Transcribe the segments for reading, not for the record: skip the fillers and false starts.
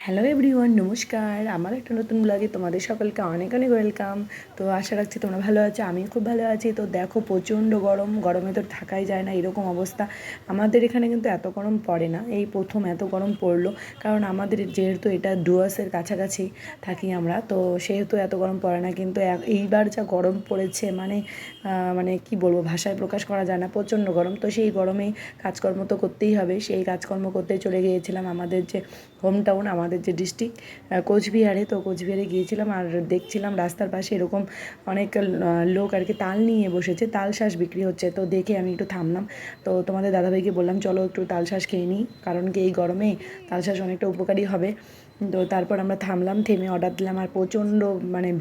Hello everyone, নমস্কার। আমার একটা নতুন ব্লগে তোমাদের সকলকে অনেক অনেক ওয়েলকাম। তো আশা রাখছি তোমরা ভালো আছো, আমি খুব ভালো আছি। তো দেখো, প্রচণ্ড গরম, গরমে তো থাকাই যায় না, এরকম অবস্থা। আমাদের এখানে কিন্তু এত গরম পড়ে না, এই প্রথম এত গরম পড়লো। কারণ আমাদের যেহেতু এটা ডুয়ার্সের কাছাকাছি থাকি আমরা, তো সেহেতু এত গরম পড়ে না। কিন্তু এইবার যা গরম পড়েছে, মানে কি বলবো, ভাষায় প্রকাশ করা যায় না, প্রচণ্ড গরম। তো সেই গরমেই কাজকর্ম তো করতেই হবে, সেই কাজকর্ম করতে চলে গিয়েছিলাম আমাদের যে হোম টাউন, আমাদের যে ডিস্ট্রিক্ট কোচবিহারে। তো কোচবিহারে গিয়েছিলাম আর দেখছিলাম রাস্তার পাশে এরকম অনেক লোক আর কি তাল নিয়ে বসেছে, তাল শাঁস বিক্রি হচ্ছে। তো দেখে আমি একটু থামলাম। তো তোমাদের দাদাভাইকে বললাম চলো একটু তাল শাঁস খেয়ে নিই, কারণ কি এই গরমে তাল শাঁস অনেকটা উপকারী হবে। তো তারপর আমরা থামলাম, থেমে অর্ডার দিলাম। আর প্রচণ্ড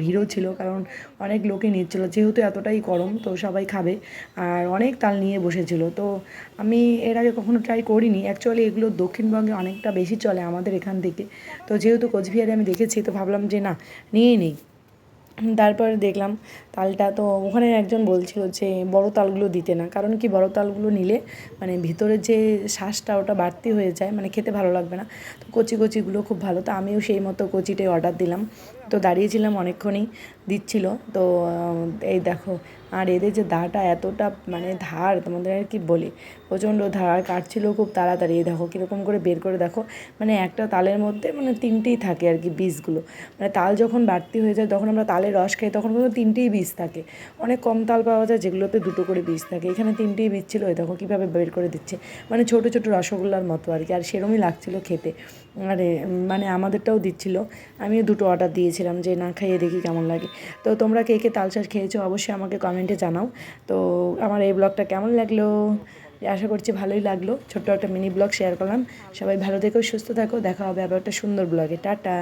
ভিড়ও ছিল, কারণ অনেক লোকই নিচ্ছিলো, যেহেতু এতটাই গরম তো সবাই খাবে। আর অনেক তাল নিয়ে বসেছিল। তো আমি এর আগে কখনো ট্রাই করিনি। অ্যাকচুয়ালি এগুলো দক্ষিণবঙ্গে অনেকটা বেশি চলে আমাদের এখান থেকে। তো যেহেতু কোচবিহারে আমি দেখেছি, তো ভাবলাম যে না, নিয়েই নেই। তারপরে দেখলাম তালটা, তো ওখানে একজন বলছিল যে বড় তালগুলো দিতে না, কারণ কি বড় তালগুলো নিলে ভিতরে যে শ্বাসটা ওটা বাড়তি হয়ে যায়, খেতে ভালো লাগবে না। তো কচি কচিগুলো খুব ভালো। তো আমিও সেই মতো কচিটাই অর্ডার দিলাম। তো দাঁড়িয়েছিলাম অনেকক্ষণই, দিচ্ছিল। তো এই দেখো, আর এদের যে দাটা এতটা ধার, তোমাদের আর কি বলি, প্রচণ্ড ধার, কাটছিল খুব তাড়াতাড়ি। দেখো কীরকম করে বের করে দেখো, একটা তালের মধ্যে তিনটেই থাকে আর কি বীজগুলো। তাল যখন বাড়তি হয়ে যায়, তখন আমরা তালের রস খাই, তখন কিন্তু তিনটেই বীজ থাকে। অনেক কম তাল পাওয়া যায় যেগুলোতে দুটো করে বীজ থাকে, এখানে তিনটেই বীজ ছিল। এই দেখো কীভাবে বের করে দিচ্ছে, ছোটো ছোটো রসগোল্লার মতো আর কি, আর সেরমই লাগছিলো খেতে। আরে আমাদেরটাও দিচ্ছিল। আমিও দুটো অর্ডার দিয়েছিলাম যে না, খাইয়ে দেখি কেমন লাগে। তো তোমরা কে কে তাল শাঁস খেয়েছো অবশ্যই আমাকে কমেন্টে জানাও। তো আমার এই ব্লগটা কেমন লাগলো, আশা করছি ভালোই লাগলো। ছোট্ট একটা মিনি ব্লগ শেয়ার করলাম। সবাই ভালো থেকো, সুস্থ থাকো, দেখা হবে আবার একটা সুন্দর ব্লগে। টাটা।